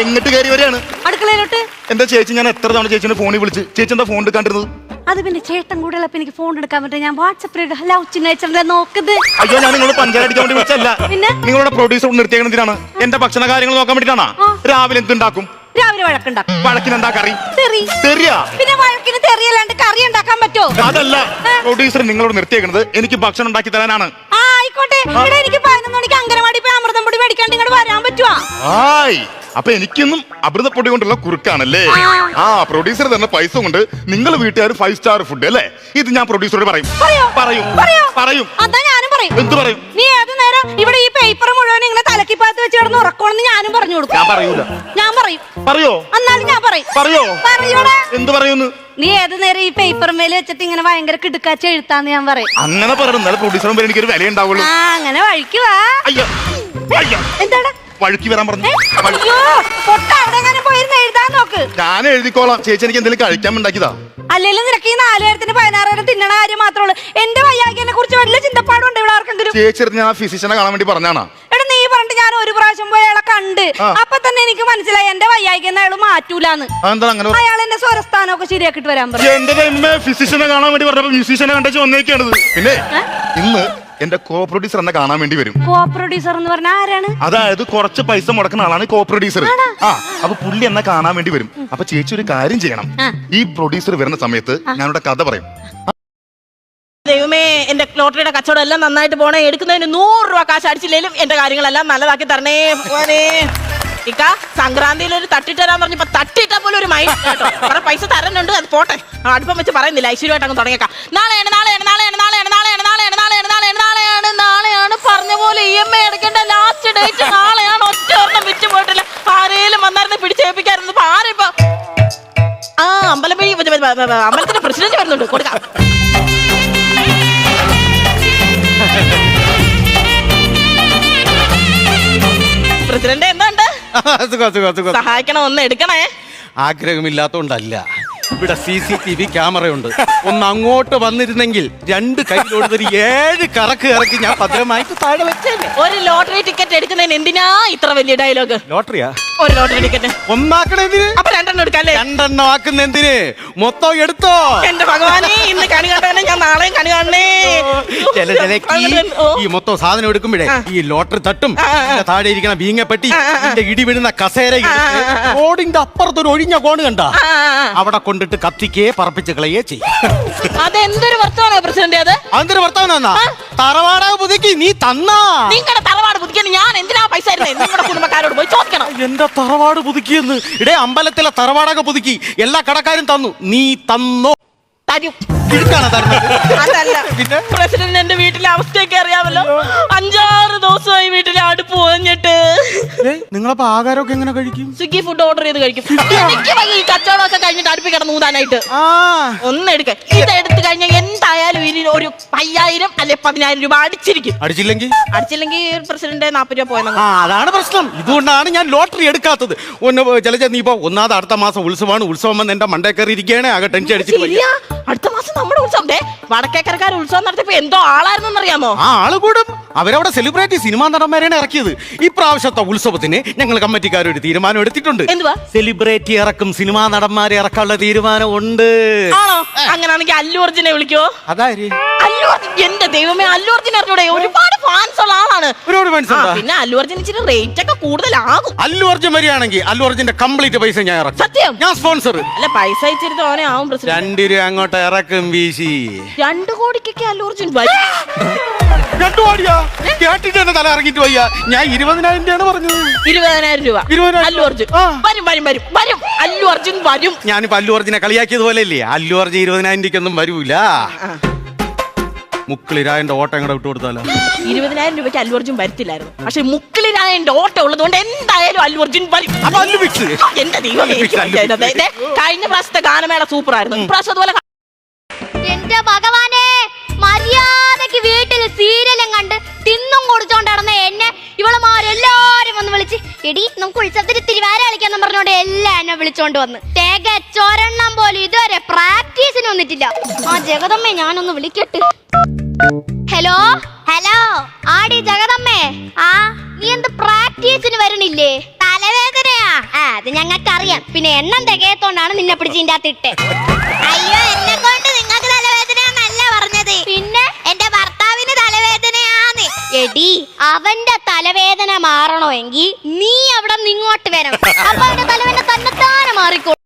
എങ്ങോട്ട് കയറി വരെയാണ്? അടുക്കളയിലോട്ട്. എന്റെ ചേച്ചി, ഞാൻ എത്ര തവണ ചേച്ചിന്റെ ഫോണിൽ വിളിച്ച്, ചേച്ചി എന്താ ഫോൺ എടുക്കാണ്ടിരുന്നത്? അത് പിന്നെ ചേട്ടൻ കൂടെ ഉള്ളപ്പോ എനിക്ക് ഫോൺ എടുക്കാൻ പറ്റും. ഞാൻ വാട്സപ്പിൽ ഹലോ ചിന്നേച്ചറിന്റെ നോക്കുന്നത്. അയ്യോ, ഞാൻ നിങ്ങൾ പഞ്ചായത്ത് വേണ്ടി വിളിച്ചല്ല. പിന്നെ നിങ്ങളുടെ പ്രൊഡ്യൂസർ നിർത്തിയേക്കുന്നതിനാണ്. എന്റെ ഭക്ഷണ കാര്യങ്ങൾ നോക്കാൻ വേണ്ടിട്ടാണ്. രാവിലെ എന്തുണ്ടാക്കും? രാവിലെ വഴക്കുണ്ടാക്കും. വഴക്കിന് എന്താ കറി? തെറി. തെറിയാ? പിന്നെ വഴക്കിന് തെറിയല്ലാണ്ട് കറി ഉണ്ടാക്കാൻ പറ്റുമോ? അതല്ല, പ്രൊഡ്യൂസർ നിങ്ങളോട് നിർത്തിയേക്കുന്നത് എനിക്ക് ഭക്ഷണം ഉണ്ടാക്കി തരാനാണ്. ആയിക്കോട്ടെ. ഇവിടെ എനിക്ക് 11 മണിക്ക് അംഗനവാടി പോയി അമൃതം പൊടി മേടിക്കാണ്ട് ഇങ്ങോട്ട് വരാൻ പറ്റുവാ? അപ്പൊ എനിക്കൊന്നും അമൃതപ്പൊടി കൊണ്ടുള്ള കുറുക്കാണല്ലേ? പ്രൊഡ്യൂസർ തന്നെ പൈസ കൊണ്ട് നിങ്ങൾ വീട്ടുകാർ 5 സ്റ്റാർ ഫുഡ് അല്ലേ? ഇത് ഞാൻ പ്രൊഡ്യൂസറോട് പറയും. അതാ ഞാനും പറയും. എന്ത് പറയും? നീ ഏത് നേരം ഇവിടെ ഈ പേപ്പർ മുഴുവൻ ഇങ്ങനെ തലക്കിപ്പാത്ത് വെച്ച് കിടന്ന് ഉറക്കണമെന്ന് ഞാനും പറഞ്ഞു കൊടുക്കും. ഞാൻ പറയൂല. ഞാൻ പറയും. പറയോ? എന്നാലും ഞാൻ പറയും. പറയൂടാ. എന്ത് പറയുന്നു? നീ ഏത് നേരം ഈ പേപ്പർ മേലെ വെച്ചിട്ട് ഇങ്ങനെ ഭയങ്കര കിടുക്കാച്ച എഴുത്താന്ന് ഞാൻ പറയും. അങ്ങനെ പറയുന്നത് പ്രൊഡ്യൂസറും എനിക്കൊരു വില ഉണ്ടാവുള്ളൂ. അങ്ങനെ വഴിക്കുവാ. എന്താടാ വഴുക്കി വരാൻ പറഞ്ഞു. എഴുതാൻ നോക്ക്. ഞാൻ എഴുതിക്കോളാം. ചേച്ചി എനിക്ക് എന്തെങ്കിലും കഴിക്കാൻ ഉണ്ടാക്കിയതാ. അല്ലെങ്കിലും നിനക്ക് ഈ 4000-ന് 16,000 തിന്നണ കാര്യം മാത്രമേ ഉള്ളൂ. എന്റെ വയ്യാകിനെ കുറിച്ച് വലിയ ചിന്തപ്പാടുണ്ട് ഇവിടെ ആർക്കെങ്കിലും? ചേച്ചി ഞാൻ ഫിസിഷ്യനെ കാണാൻ വേണ്ടി പറഞ്ഞാണോ? എടാ, നീ പറഞ്ഞിട്ട് ഞാൻ ഒരു പ്രാവശ്യം പോയി അയാളെ കണ്ട്. അപ്പൊ തന്നെ എനിക്ക് മനസ്സിലായി എന്റെ വയ്യാകിന്ന് അയാൾ മാറ്റൂലാന്ന്. അയാൾ എന്റെ സ്വരസ്ഥാനമൊക്കെ ശരിയാക്കിട്ട് വരാൻ പറഞ്ഞു. എന്റെ ഫിസിഷ്യനെ കാണാൻ വേണ്ടി പറഞ്ഞപ്പോ മ്യൂസീഷ്യനെ കണ്ടു വന്നേക്കാണ്. പിന്നെ ഇന്ന് എന്റെ കോ പ്രൊഡ്യൂസർ എന്നെ കാണാൻ വേണ്ടി വരും. കോ പ്രൊഡ്യൂസർ എന്ന് പറഞ്ഞാൽ ആരാണ്? അതായത് കുറച്ച് പൈസ മുടക്കുന്ന ആളാണ് കോ പ്രൊഡ്യൂസർ. അപ്പൊ പുള്ളി എന്നെ കാണാൻ വേണ്ടി വരും. അപ്പൊ ചേച്ചി ഒരു കാര്യം ചെയ്യണം. ഈ പ്രൊഡ്യൂസർ വരുന്ന സമയത്ത് ഞാനിവിടെ കഥ പറയും. ദൈവമേ, എന്റെ ലോട്ടറിയുടെ കച്ചവടം എല്ലാം നന്നായിട്ട് പോണേ. എടുക്കുന്നതിന് 100 രൂപ കാശ് അടിച്ചില്ലേലും എന്റെ കാര്യങ്ങളെല്ലാം നല്ലതാക്കി തരണേ ഭഗവാനേ. ഇക്ക, സംക്രാന്തിയിൽ ഒരു തട്ടിട്ട് തരാൻ പറഞ്ഞപ്പോ തട്ടിയിട്ടാ പോലും ഒരു മൈൻഡ് കേട്ടോ. കുറെ പൈസ തരാനുണ്ട്, അത് പോട്ടെ. അടുപ്പം വെച്ച് പറയുന്നില്ല, ഐശ്വര്യമായിട്ട് അങ്ങ് തുടങ്ങിയേക്കാം. നാളെയാണ് പറഞ്ഞ പോലെ EMI അടയ്ക്കേണ്ട ലാസ്റ്റ് ഡേറ്റ് നാളെയാണ്. ഒറ്റ ഒരെണ്ണം വിറ്റ് പോയിട്ടില്ല. ആരേലും വന്നായിരുന്നു പിടിച്ചേൽപ്പിക്കായിരുന്നു. ഇപ്പൊ ആരിപ്പോ അമ്പലത്തിന്റെ പ്രസിഡന്റ് വരുന്നുണ്ട്, കൊടുക്കാം. പ്രസിഡന്റ് എന്തുണ്ട്? സഹായിക്കണം, ഒന്ന് എടുക്കണേ. ആഗ്രഹമില്ലാത്തോണ്ടല്ല, ഇവിടെ CCTV ക്യാമറയുണ്ട്. ഒന്ന് അങ്ങോട്ട് വന്നിരുന്നെങ്കിൽ 2 കൈയിലോട്ട് 7 കറക്ക് ഇറക്കി ഞാൻ ഭദ്രമായിട്ട് താഴെ വെച്ചേനെ. ഒരു ലോട്ടറി ടിക്കറ്റ് എടുക്കുന്നതിന് എന്തിനാ ഇത്ര വലിയ ഡയലോഗ്? ലോട്ടറിയാ? ഒരു ലോട്ടറി ടിക്കറ്റ് ഒന്നാക്കണെന്തിന്? അപ്പൊ 2 എടുക്കല്ലേ? 2 ആക്കുന്ന എന്തിന്? മൊത്തം എടുത്തോ. എന്റെ ഭഗവാനെ, ഇന്ന് കണി കണ്ടേ, ഞാൻ നാളെയും കണി കാണണേ. ഈ മൊത്തം സാധനം എടുക്കുമ്പോഴേ ഈ ലോട്ടറി തട്ടും, താഴെ ഇരിക്കണ ബീങ്ങപ്പെട്ടി, ഇടി വീഴുന്ന കസേര, റോഡിന്റെ അപ്പുറത്തൊരു ഒഴിഞ്ഞ കോണ് കണ്ട, അവിടെ കൊണ്ടിട്ട് കത്തിക്കേ പറപ്പിച്ച് കളയേ ചെയ്യും. അതെന്തൊരു വർത്തമാനോ പ്രസിഡന്റ്? അതെന്തൊരു വർത്തമാനാ? തറവാട പുതുക്കി നീ തന്നാ? നിങ്ങളുടെ തറവാട് പുതുക്കിയ ഞാൻ എന്തിനാ പൈസ നിങ്ങളുടെ കുടുംബക്കാരോട് പോയി ചോദിക്കണം. എന്റെ തറവാട് പുതുക്കിയെന്ന്? ഇടേ, അമ്പലത്തിലെ തറവാടൊക്കെ പുതുക്കി എല്ലാ കടക്കാരും തന്നു. നീ തന്നോ? തരും. അതല്ല, പ്രസിഡന്റ് എന്റെ വീട്ടിലെ അവസ്ഥയൊക്കെ അറിയാമല്ലോ. 5-6 ദിവസമായി വീട്ടിലെ അടുപ്പ് പോഞ്ഞിട്ട്. നിങ്ങളപ്പോ ആഹാരമൊക്കെ എങ്ങനെ കഴിക്കും? സ്വിഗ്ഗി ഫുഡ് ഓർഡർ ചെയ്ത് കഴിക്കും. ഈ കച്ചവടമൊക്കെ കഴിഞ്ഞിട്ട് അടുപ്പിൽ കിടന്ന് ഊതാനായിട്ട് ഒന്ന് എടുക്ക. ഇത് എടുത്തു കഴിഞ്ഞാൽ എന്തായാലും ഇതിന് ഒരു 5000 അല്ലെ 10000 രൂപ അടിച്ചിരിക്കും. അടിച്ചില്ലെങ്കിൽ പ്രസിഡന്റ് 40 രൂപ പോയെന്ന്. അതാണ് പ്രശ്നം. ഇതുകൊണ്ടാണ് ഞാൻ ലോട്ടറി എടുക്കാത്തത്. ജലജ, നീ ഇപ്പൊ ഒന്നാമത് അടുത്ത മാസം ഉത്സവമാണ്. ഉത്സവം വന്ന് എന്റെ മണ്ടേ കയറി ഇരിക്കുകയാണ്. ആകെ ടെൻഷൻ അടിച്ചിട്ട് അടുത്ത മാസം നമ്മുടെ ഉത്സവം. വടക്കേക്കരക്കാർ ഉത്സവം നടത്തിയപ്പോ എന്തോ ആളായിരുന്നു അറിയാമോ? ആള് കൂടും. അവരവിടെ സെലിബ്രിറ്റി സിനിമാ നടന്മാരെയാണ് ഇറക്കിയത്. ഈ പ്രാവശ്യത്തെ ഉത്സവത്തിന് ഞങ്ങൾ കമ്മിറ്റിക്കാർ ഒരു തീരുമാനം എടുത്തിട്ടുണ്ട്. എന്തുവാ? സെലിബ്രിറ്റി ഇറക്കും, സിനിമാ നടന്മാരെ ഇറക്കാനുള്ള തീരുമാനം ഉണ്ട്. ആണോ? അങ്ങനെയാണെങ്കിൽ അല്ലു അർജുനെ വിളിക്കോ? അതാര്? അല്ലു അർജുൻ. എന്റെ ദൈവമേ, അല്ലു അർജുൻ അറിഞ്ഞൂടെ? ഒരുപാട് ഫാൻസ് ഉള്ള ആളാണ്. പിന്നെ അല്ലു അർജുൻ ഇച്ചിരി റേറ്റ് ഒക്കെ കൂടുതലാകും. അല്ലു അർജുൻ വരികയാണെങ്കിൽ അല്ലു അർജുന്റെ കംപ്ലീറ്റ് പൈസ ഞാൻ ഇറക്കും. സത്യം? ഞാൻ സ്പോൺസർ. അല്ല, പൈസ ഇച്ചിരി തോനെ ആവും. 2 രൂപ അങ്ങോട്ട് ഇറക്കും വീശി. 2 കോടിക്കൊക്കെ അല്ലു അർജുൻ വരും. 2 കോടിയാ? കേട്ടിട്ട് തന്നെ തല ഇറങ്ങിട്ട് വയ്യ. ഞാൻ 20,000 രൂപയാണ് പറഞ്ഞത്. 20,000 രൂപ അല്ലു അർജുൻ വരും. അല്ലു അർജുൻ വരും. ഞാനിപ്പോ അല്ലു അർജുനെ കളിയാക്കിയത് പോലെ അല്ലേ? അല്ലു അർജുൻ 20,000 രൂപയ്ക്കൊന്നും വരൂല. മുക്കിളിരായന്റെ ഓട്ടം ഇങ്ങോട്ട് വിട്ടു കൊടുത്താലോ? 20,000 രൂപയ്ക്ക് അല്ലു അർജുൻ വരത്തില്ലായിരുന്നു. പക്ഷെ മുക്കിളിരായന്റെ ഓട്ടം ഉള്ളതുകൊണ്ട് എന്തായാലും അല്ലു അർജുൻ വരും. എന്റെ ദൈവമേ, കഴിഞ്ഞ പ്രാവശ്യത്തെ ഗാനമേള സൂപ്പർ ആയിരുന്നു. ഇപ്രാവശ്യം അതുപോലെ. എന്റെ ഭഗവാനെ, മര്യാദക്ക് വീട്ടിൽ സീരിയലും കണ്ട് തിന്നും കുടിച്ചോണ്ട് നടന്ന എന്നെ ഇവളമാരെല്ലാരും വന്ന് വിളിച്ച്, എടി നമുക്ക് ഉത്സവത്തിന് തിരുവാര കളിക്കാന്ന് പറഞ്ഞോണ്ട് എല്ലാം എന്നെ വിളിച്ചോണ്ട് വന്ന്. തികച്ചൊരെണ്ണം പോലും ഇതുവരെ പ്രാക്ടീസിന് വന്നിട്ടില്ല. ആ ജഗദമ്മേ, ഞാനൊന്ന് വിളിക്കട്ടെ. ഹലോ ആടി ജഗദമ്മേ. നീ എന്ത് പ്രാക്ടീസിന് വരണില്ലേ? തലവേദനയാ? അത് ഞങ്ങൾക്കറിയാം. പിന്നെ എണ്ണം തികയത്തോണ്ടാണ് നിന്നെ പിടിച്ച് ഇതിന്റെ അകത്ത് ഇട്ടെ. അയ്യോ, എന്നെ കൊണ്ട് നിങ്ങൾക്ക് തലവേദനയാന്നല്ല പറഞ്ഞത്. പിന്നെ എന്റെ ഭർത്താവിന് തലവേദനയാന്ന്. എടി, അവന്റെ തലവേദന മാറണമെങ്കിൽ നീ അവിടെ നിങ്ങോട്ട് വരണം. അപ്പൊ അവന്റെ തലവേദന തന്നെത്താനെ മാറിക്കോളും.